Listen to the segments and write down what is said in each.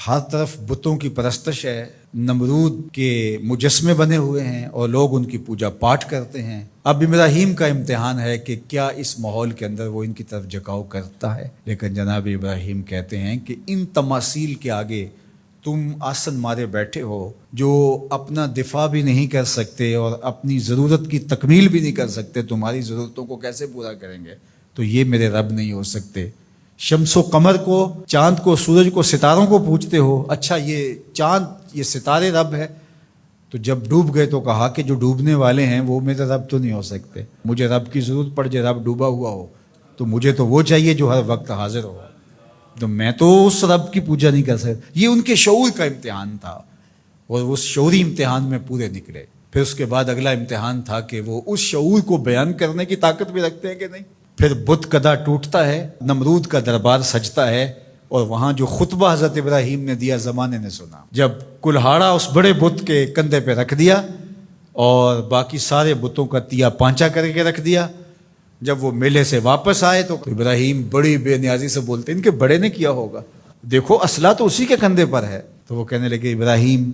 ہر طرف بتوں کی پرستش ہے، نمرود کے مجسمے بنے ہوئے ہیں اور لوگ ان کی پوجا پاٹ کرتے ہیں۔ اب ابراہیم کا امتحان ہے کہ کیا اس ماحول کے اندر وہ ان کی طرف جھکاؤ کرتا ہے۔ لیکن جناب ابراہیم کہتے ہیں کہ ان تماثیل کے آگے تم آسن مارے بیٹھے ہو، جو اپنا دفاع بھی نہیں کر سکتے اور اپنی ضرورت کی تکمیل بھی نہیں کر سکتے، تمہاری ضرورتوں کو کیسے پورا کریں گے؟ تو یہ میرے رب نہیں ہو سکتے۔ شمس و قمر کو، چاند کو، سورج کو، ستاروں کو پوجتے ہو، اچھا یہ چاند، یہ ستارے رب ہے؟ تو جب ڈوب گئے تو کہا کہ جو ڈوبنے والے ہیں وہ میرے رب تو نہیں ہو سکتے، مجھے رب کی ضرورت پڑ جائے، رب ڈوبا ہوا ہو تو مجھے تو وہ چاہیے جو ہر وقت حاضر ہو، تو میں تو اس رب کی پوجا نہیں کر سکتا۔ یہ ان کے شعور کا امتحان تھا اور اس شعوری امتحان میں پورے نکلے۔ پھر اس کے بعد اگلا امتحان تھا کہ وہ اس شعور کو بیان کرنے کی طاقت بھی رکھتے ہیں کہ نہیں۔ پھر بت کدا ٹوٹتا ہے، نمرود کا دربار سجتا ہے، اور وہاں جو خطبہ حضرت ابراہیم نے دیا زمانے نے سنا۔ جب کلہاڑا اس بڑے بت کے کندھے پہ رکھ دیا اور باقی سارے بتوں کا تیا پانچا کر کے رکھ دیا، جب وہ میلے سے واپس آئے تو ابراہیم بڑی بے نیازی سے بولتے، ان کے بڑے نے کیا ہوگا، دیکھو اسلحہ تو اسی کے کندھے پر ہے۔ تو وہ کہنے لگے ابراہیم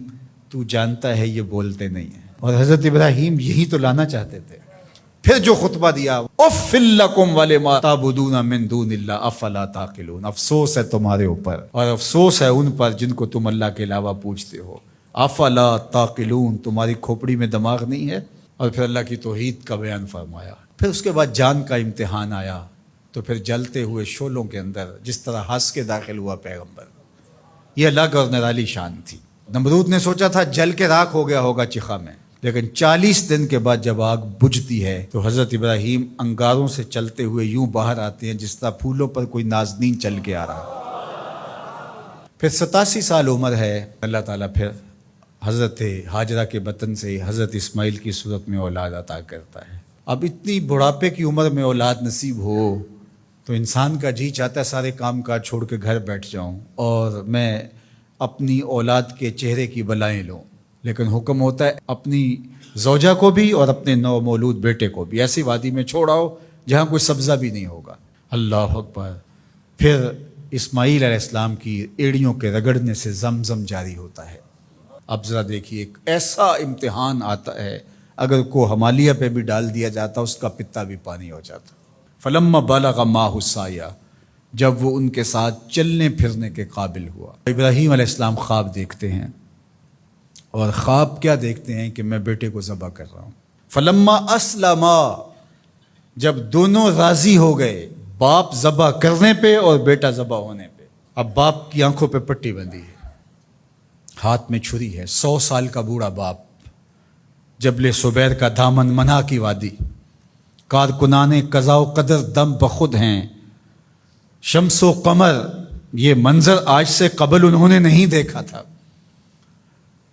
تو جانتا ہے یہ بولتے نہیں ہیں، اور حضرت ابراہیم یہی تو لانا چاہتے تھے۔ پھر جو خطبہ دیا، اف لکم ولما تعبدون من دون اللہ افلا تعقلون، افسوس ہے تمہارے اوپر اور افسوس ہے ان پر جن کو تم اللہ کے علاوہ پوجتے ہو، افلا تعقلون، تمہاری کھوپڑی میں دماغ نہیں ہے۔ اور پھر اللہ کی توحید کا بیان فرمایا۔ پھر اس کے بعد جان کا امتحان آیا، تو پھر جلتے ہوئے شعلوں کے اندر جس طرح ہنس کے داخل ہوا پیغمبر، یہ الگ اور نرالی شان تھی۔ نمرود نے سوچا تھا جل کے راکھ ہو گیا ہوگا چخا میں، لیکن 40 دن کے بعد جب آگ بجھتی ہے تو حضرت ابراہیم انگاروں سے چلتے ہوئے یوں باہر آتے ہیں جس طرح پھولوں پر کوئی نازنین چل کے آ رہا۔ پھر 87 سال عمر ہے، اللہ تعالیٰ پھر حضرت ہاجرہ کے بطن سے حضرت اسماعیل کی صورت میں اولاد عطا کرتا ہے۔ اب اتنی بڑھاپے کی عمر میں اولاد نصیب ہو تو انسان کا جی چاہتا ہے سارے کام کاج چھوڑ کے گھر بیٹھ جاؤں اور میں اپنی اولاد کے چہرے کی بلائیں لوں، لیکن حکم ہوتا ہے اپنی زوجہ کو بھی اور اپنے نو مولود بیٹے کو بھی ایسی وادی میں چھوڑ آؤ جہاں کوئی سبزہ بھی نہیں ہوگا۔ اللہ اکبر۔ پھر اسماعیل علیہ السلام کی ایڑیوں کے رگڑنے سے زمزم جاری ہوتا ہے۔ اب ذرا دیکھیے، ایک ایسا امتحان آتا ہے، اگر کو ہمالیہ پہ بھی ڈال دیا جاتا اس کا پتا بھی پانی ہو جاتا۔ فلما بلغ معہ السعی، جب وہ ان کے ساتھ چلنے پھرنے کے قابل ہوا۔ ابراہیم علیہ السلام خواب دیکھتے ہیں، اور خواب کیا دیکھتے ہیں کہ میں بیٹے کو ذبح کر رہا ہوں۔ فلما اسلما، جب دونوں راضی ہو گئے، باپ ذبح کرنے پہ اور بیٹا ذبح ہونے پہ۔ اب باپ کی آنکھوں پہ پٹی بندھی ہے، ہاتھ میں چھری ہے، 100 سال کا بوڑھا باپ، جبل صبیر کا دامن منع کی وادی، کارکنان قضاء و قدر دم بخود ہیں، شمس و قمر، یہ منظر آج سے قبل انہوں نے نہیں دیکھا تھا،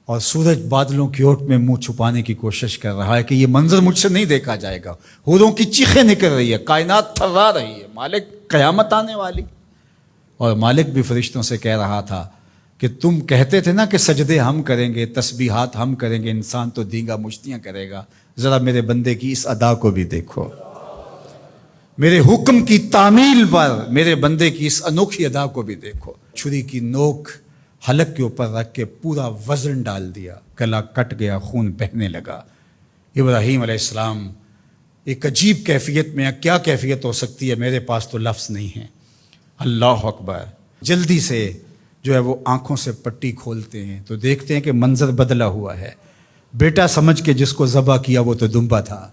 اور سورج بادلوں کی اوٹ میں منہ چھپانے کی کوشش کر رہا ہے کہ یہ منظر مجھ سے نہیں دیکھا جائے گا۔ حوروں کی چیخیں نکل رہی ہے، کائنات تھرا رہی ہے، مالک قیامت آنے والی۔ اور مالک بھی فرشتوں سے کہہ رہا تھا کہ تم کہتے تھے نا کہ سجدے ہم کریں گے، تسبیحات ہم کریں گے، انسان تو دینگا مشتیاں کرے گا، ذرا میرے بندے کی اس ادا کو بھی دیکھو، میرے حکم کی تعمیل پر میرے بندے کی اس انوکھی ادا کو بھی دیکھو۔ چھری کی نوک حلق کے اوپر رکھ کے پورا وزن ڈال دیا، گلا کٹ گیا، خون بہنے لگا۔ ابراہیم علیہ السلام ایک عجیب کیفیت میں، کیا کیفیت ہو سکتی ہے، میرے پاس تو لفظ نہیں ہے۔ اللہ اکبر۔ جلدی سے جو ہے وہ آنکھوں سے پٹی کھولتے ہیں تو دیکھتے ہیں کہ منظر بدلا ہوا ہے۔ بیٹا سمجھ کے جس کو ذبح کیا وہ تو دمبا تھا،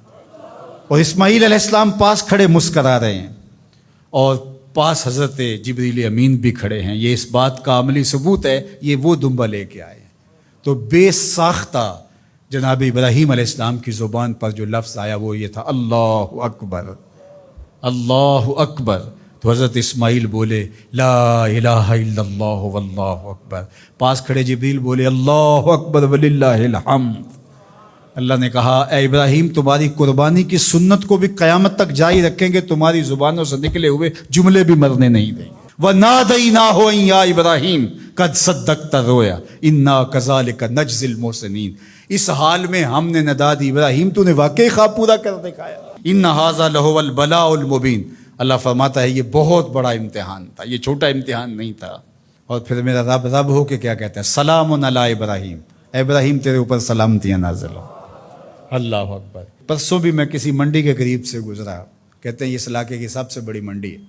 اور اسماعیل علیہ السلام پاس کھڑے مسکرا رہے ہیں، اور پاس حضرت جبریل امین بھی کھڑے ہیں۔ یہ اس بات کا عملی ثبوت ہے یہ وہ دمبا لے کے آئے ہیں۔ تو بے ساختہ جناب ابراہیم علیہ السلام کی زبان پر جو لفظ آیا وہ یہ تھا، اللہ اکبر، اللہ اکبر۔ تو حضرت اسماعیل بولے لا الہ الا اللہ واللہ اکبر۔ پاس کھڑے جبریل بولے اللہ اکبر وللہ الحمد۔ اللہ نے کہا اے ابراہیم تمہاری قربانی کی سنت کو بھی قیامت تک جاری رکھیں گے، تمہاری زبانوں سے نکلے ہوئے جملے بھی مرنے نہیں دیں گے۔ وَنَادَيْنَاهُ أَن يَا إِبْرَاهِيمُ قَدْ صَدَّقْتَ الرُّؤْيَا إِنَّا كَذَلِكَ نَجْزِي الْمُحْسِنِينَ۔ اس حال میں ہم نے ندا دی ابراہیم تو نے واقعی خواب پورا کر دکھایا۔ إِنَّ هَذَا لَهُوَ الْبَلَاءُ الْمُبِينُ۔ اللہ فرماتا ہے یہ بہت بڑا امتحان تھا، یہ چھوٹا امتحان نہیں تھا۔ اور پھر میرا رب رب ہو کے کیا کہتا ہے؟ سلام علی ابراہیم، اے ابراہیم تیرے اوپر سلامتیاں نازل ہو۔ اللہ اکبر۔ پرسوں بھی میں کسی منڈی کے قریب سے گزرا، کہتے ہیں اس علاقے کی سب سے بڑی منڈی ہے،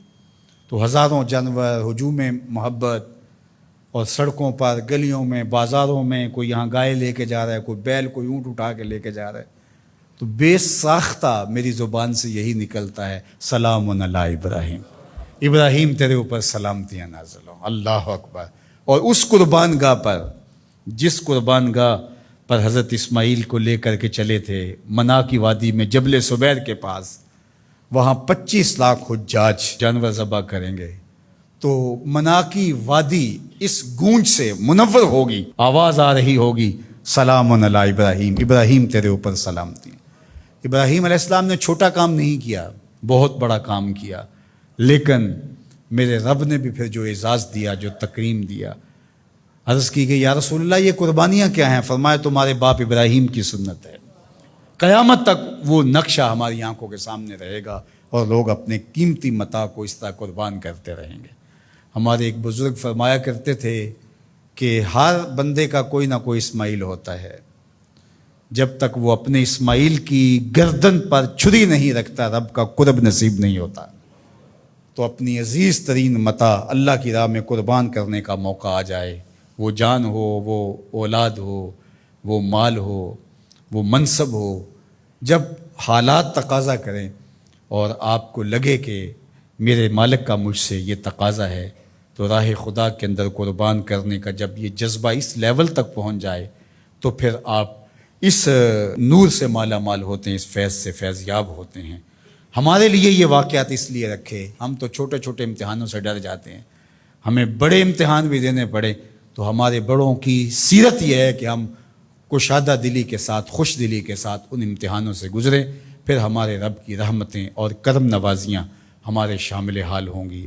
تو ہزاروں جانور، ہجوم محبت، اور سڑکوں پر، گلیوں میں، بازاروں میں، کوئی یہاں گائے لے کے جا رہا ہے، کوئی بیل، کوئی اونٹ اٹھا کے لے کے جا رہا ہے، تو بے ساختہ میری زبان سے یہی نکلتا ہے، سلام علی ابراہیم، ابراہیم تیرے اوپر سلامتیاں نازل ہوں۔ اللہ اکبر۔ اور اس قربان گاہ پر، جس قربان گاہ پر حضرت اسماعیل کو لے کر کے چلے تھے، منا کی وادی میں جبل سبیر کے پاس، وہاں 25 لاکھ حجاج جانور ذبح کریں گے، تو منا کی وادی اس گونج سے منور ہوگی، آواز آ رہی ہوگی، سلام علی ابراہیم، ابراہیم تیرے اوپر سلامتی۔ ابراہیم علیہ السلام نے چھوٹا کام نہیں کیا، بہت بڑا کام کیا، لیکن میرے رب نے بھی پھر جو اعزاز دیا، جو تکریم دیا، عرض کی گئی یا رسول اللہ یہ قربانیاں کیا ہیں؟ فرمایا تمہارے باپ ابراہیم کی سنت ہے، قیامت تک وہ نقشہ ہماری آنکھوں کے سامنے رہے گا، اور لوگ اپنے قیمتی متاع کو اس طرح قربان کرتے رہیں گے۔ ہمارے ایک بزرگ فرمایا کرتے تھے کہ ہر بندے کا کوئی نہ کوئی اسماعیل ہوتا ہے، جب تک وہ اپنے اسماعیل کی گردن پر چھری نہیں رکھتا رب کا قرب نصیب نہیں ہوتا۔ تو اپنی عزیز ترین متاع اللہ کی راہ میں قربان کرنے کا موقع آ جائے، وہ جان ہو، وہ اولاد ہو، وہ مال ہو، وہ منصب ہو، جب حالات تقاضا کریں اور آپ کو لگے کہ میرے مالک کا مجھ سے یہ تقاضا ہے، تو راہ خدا کے اندر قربان کرنے کا جب یہ جذبہ اس لیول تک پہنچ جائے، تو پھر آپ اس نور سے مالا مال ہوتے ہیں، اس فیض سے فیض یاب ہوتے ہیں۔ ہمارے لیے یہ واقعات اس لیے رکھے، ہم تو چھوٹے چھوٹے امتحانوں سے ڈر جاتے ہیں، ہمیں بڑے امتحان بھی دینے پڑے تو ہمارے بڑوں کی سیرت یہ ہے کہ ہم کشادہ دلی کے ساتھ، خوش دلی کے ساتھ ان امتحانوں سے گزریں، پھر ہمارے رب کی رحمتیں اور کرم نوازیاں ہمارے شامل حال ہوں گی۔